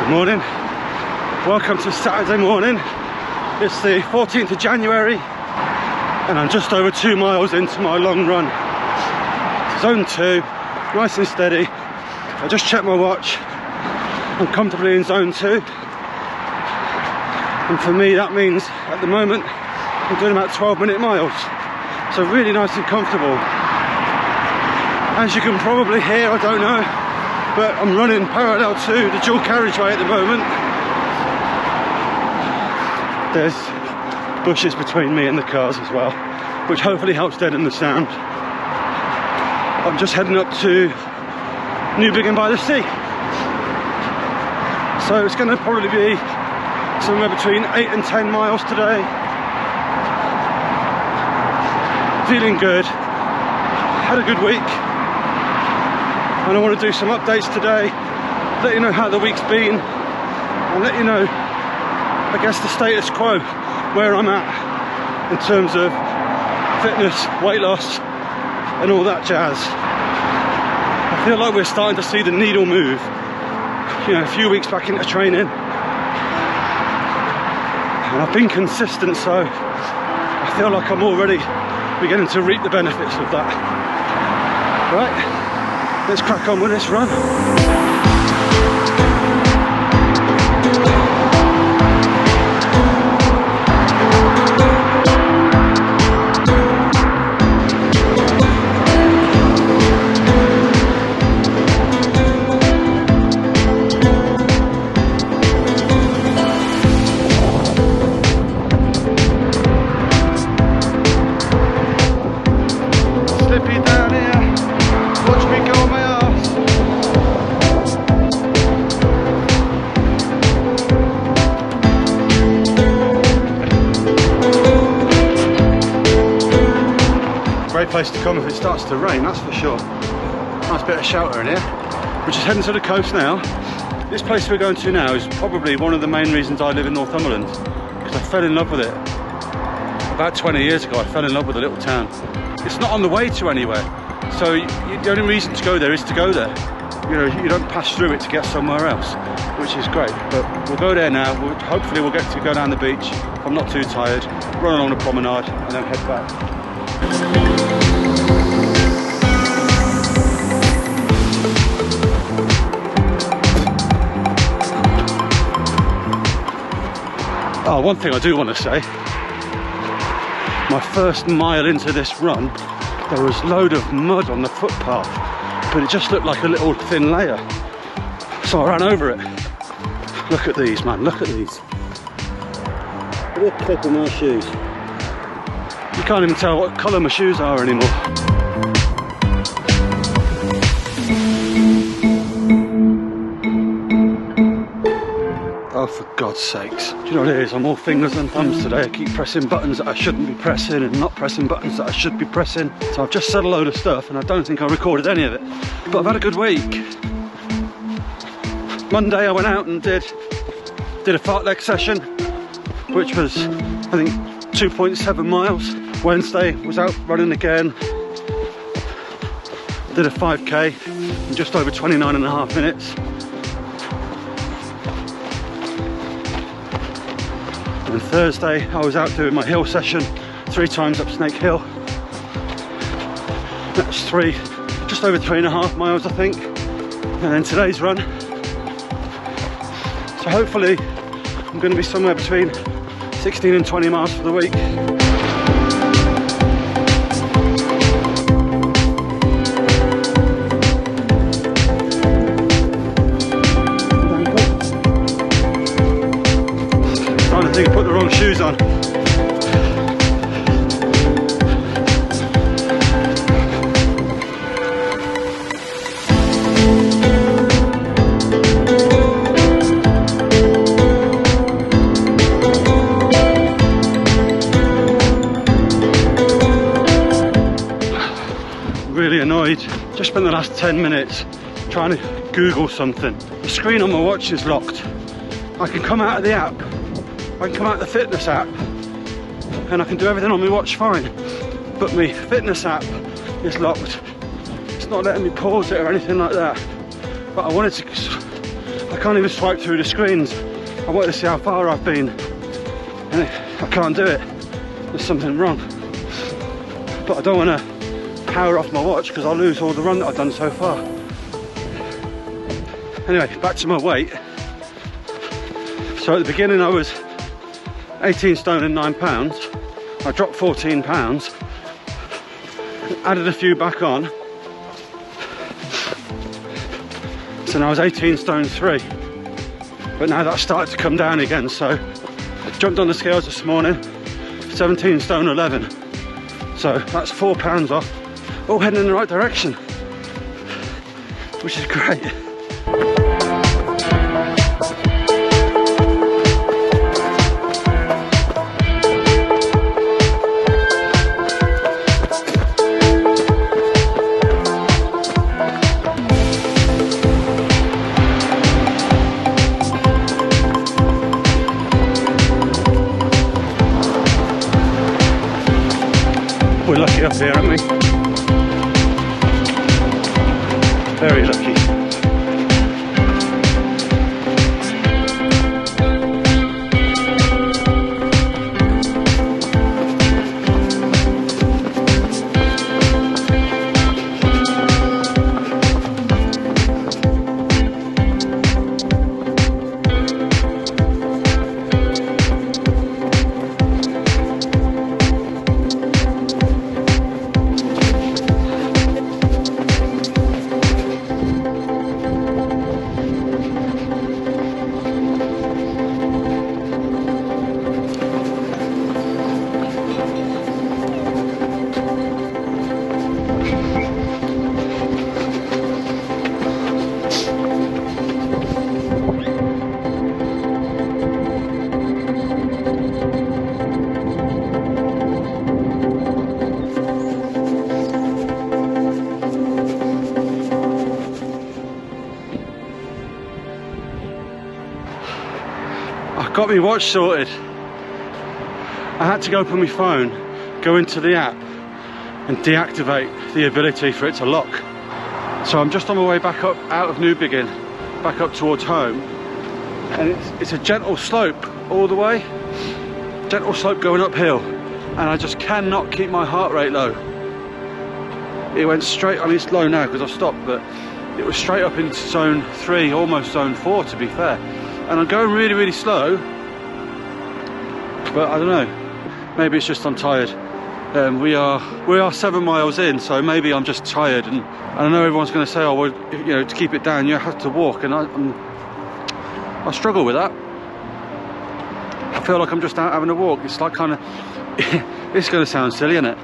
Morning, welcome to Saturday morning. It's the 14th of January and I'm just over 2 miles into my long run. Zone 2, nice and steady. I just checked my watch, I'm comfortably in zone 2, and for me that means at the moment I'm doing about 12-minute miles, so really nice and comfortable. As you can probably hear, I don't know, but I'm running parallel to the dual carriageway at the moment. There's bushes between me and the cars as well, which hopefully helps deaden the sound. I'm just heading up to Newbiggin by the sea. So it's going to probably be somewhere between 8 and 10 miles today. Feeling good, had a good week. And I want to do some updates today, let you know how the week's been, and let you know, I guess, the status quo, where I'm at in terms of fitness, weight loss, and all that jazz. I feel like we're starting to see the needle move, you know, a few weeks back into training. And I've been consistent, so I feel like I'm already beginning to reap the benefits of that. Right? Let's crack on with this run. Slippy down here, watch me go on my arse. Great place to come if it starts to rain, that's for sure. Nice bit of shelter in here. We're just heading to the coast now. This place we're going to now is probably one of the main reasons I live in Northumberland, because I fell in love with it. About 20 years ago I fell in love with a little town. It's not on the way to anywhere, so the only reason to go there is to go there. You know, you don't pass through it to get somewhere else, which is great. But we'll go there now. Hopefully we'll get to go down the beach if I'm not too tired, run along the promenade and then head back. Oh, one thing I do want to say, my first mile into this run, there was a load of mud on the footpath, but it just looked like a little thin layer. So I ran over it. Look at these, man, look at these. Look at the clip of my shoes. You can't even tell what colour my shoes are anymore. Oh, for God's sakes. Do you know what it is? I'm all fingers and thumbs today. I keep pressing buttons that I shouldn't be pressing and not pressing buttons that I should be pressing. So I've just said a load of stuff and I don't think I recorded any of it. But I've had a good week. Monday I went out and did a fartlek session, which was, I think, 2.7 miles. Wednesday was out running again. Did a 5k in just over 29.5 minutes. And Thursday I was out doing my hill session 3 times up Snake Hill. That's just over 3.5 miles, I think. And then today's run. So hopefully I'm going to be somewhere between 16 and 20 miles for the week. I think I put the wrong shoes on. Really annoyed. Just spent the last 10 minutes trying to Google something. The screen on my watch is locked. I can come out of the app. I can come out of the fitness app and I can do everything on my watch fine, but my fitness app is locked. It's not letting me pause it or anything like that. But I wanted I can't even swipe through the screens. I want to see how far I've been, and I can't do it. There's something wrong. But I don't want to power off my watch because I'll lose all the run that I've done so far. Anyway, back to my weight. So at the beginning I was 18 stone and 9 pounds. I dropped 14 pounds, added a few back on. So now I was 18 stone 3. But now that's started to come down again, so jumped on the scales this morning, 17 stone 11. So that's 4 pounds off, all heading in the right direction, which is great. We're lucky up here, aren't we? Very lucky. Got my watch sorted. I had to go open my phone, go into the app and deactivate the ability for it to lock. So I'm just on my way back up out of Newbiggin, back up towards home, and it's a gentle slope all the way, gentle slope going uphill, and I just cannot keep my heart rate low. It went straight, I mean it's low now because I've stopped, but it was straight up into zone 3, almost zone 4 to be fair. And I'm going really, really slow, but I don't know, maybe it's just I'm tired. We are 7 miles in, so maybe I'm just tired, and I know everyone's going to say, oh well, you know, to keep it down you have to walk, and I struggle with that. I feel like I'm just out having a walk. It's like kind of, it's going to sound silly, isn't it?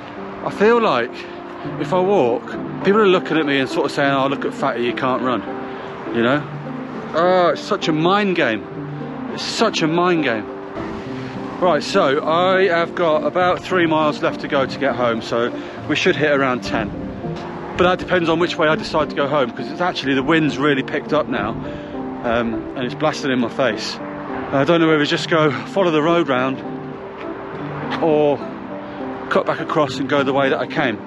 I feel like if I walk, people are looking at me and sort of saying, oh look at fatty, you can't run, you know? Oh, it's such a mind game. It's such a mind game. Right, so I have got about 3 miles left to go to get home, so we should hit around 10. But that depends on which way I decide to go home, because it's actually, the wind's really picked up now, and it's blasting in my face. I don't know whether to just go follow the road round or cut back across and go the way that I came.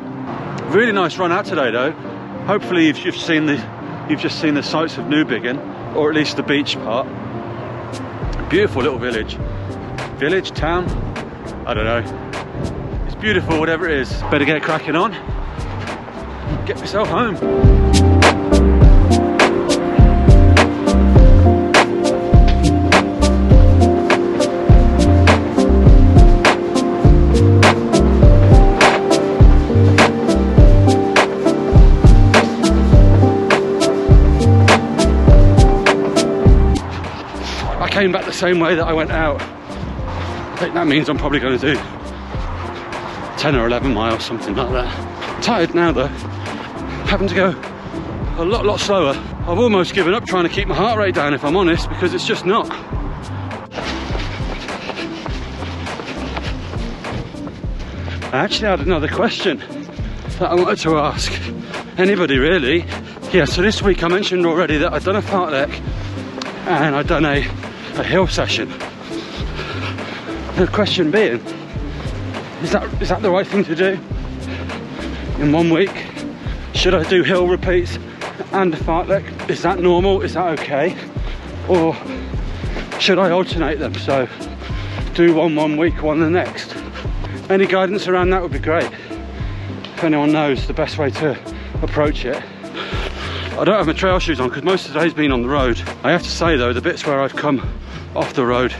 Really nice run out today though. Hopefully you've just seen the sights of Newbiggin, or at least the beach part. Beautiful little village. Village, town, I don't know. It's beautiful, whatever it is. Better get cracking on. Get myself home. Came back the same way that I went out. I think that means I'm probably going to do 10 or 11 miles, something like that. Tired now though, having to go a lot slower. I've almost given up trying to keep my heart rate down, if I'm honest, because it's just not. I actually had another question that I wanted to ask anybody really. Yeah, so this week I mentioned already that I'd done a fartlek and I'd done a hill session. The question being, is that the right thing to do in 1 week? Should I do hill repeats and a fartlek? Is that normal? Is that okay? or should I alternate them? So do one week, one the next. Any guidance around that would be great. If anyone knows the best way to approach it. I don't have my trail shoes on because most of the day's been on the road. I have to say though, the bits where I've come off the road,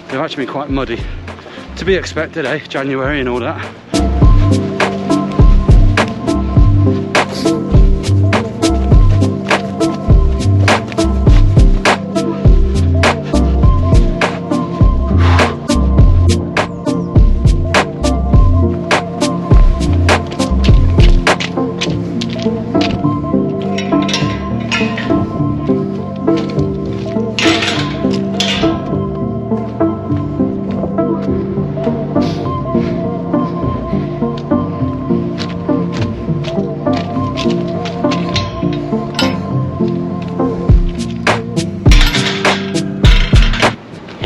they've actually been quite muddy. To be expected, eh? January and all that.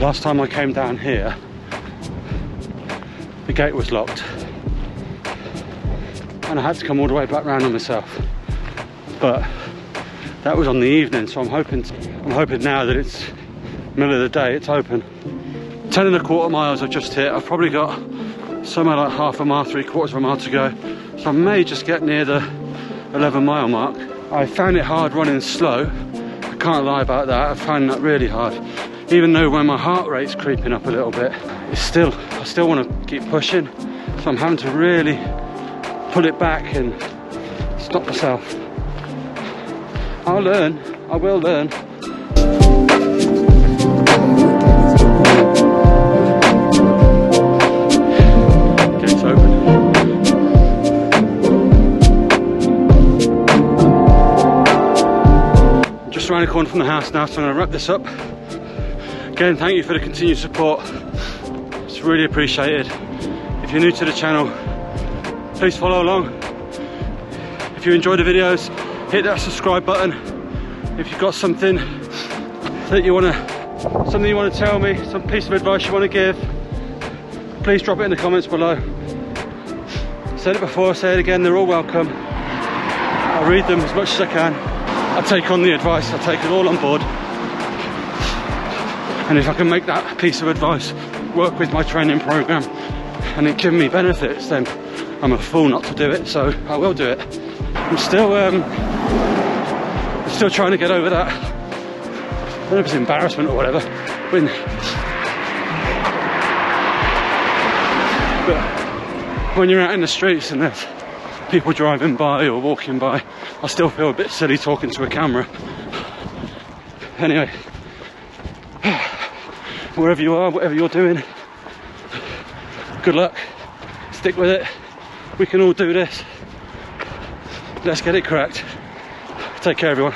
Last time I came down here, the gate was locked and I had to come all the way back round on myself. But that was on the evening, so I'm hoping now that it's middle of the day, it's open. 10.25 miles I've just hit. I've probably got somewhere like half a mile, 3/4 of a mile to go. So I may just get near the 11-mile mark. I found it hard running slow. I can't lie about that. I found that really hard. Even though when my heart rate's creeping up a little bit, I still want to keep pushing. So I'm having to really pull it back and stop myself. I'll learn, I will learn. Gate's open. Just around the corner from the house now, so I'm going to wrap this up. Again, thank you for the continued support. It's really appreciated. If you're new to the channel, please follow along. If you enjoy the videos, hit that subscribe button. If you've got something that you want to tell me, some piece of advice you want to give, please drop it in the comments below. Said it before, say it again, they're all welcome. I'll read them as much as I can. I take on the advice, I take it all on board. And if I can make that piece of advice work with my training program and it give me benefits, then I'm a fool not to do it, so I will do it. I'm still trying to get over that, I don't know if it's embarrassment or whatever, but when you're out in the streets and there's people driving by or walking by, I still feel a bit silly talking to a camera. Anyway, wherever you are, whatever you're doing, good luck, stick with it, we can all do this, let's get it cracked. Take care everyone.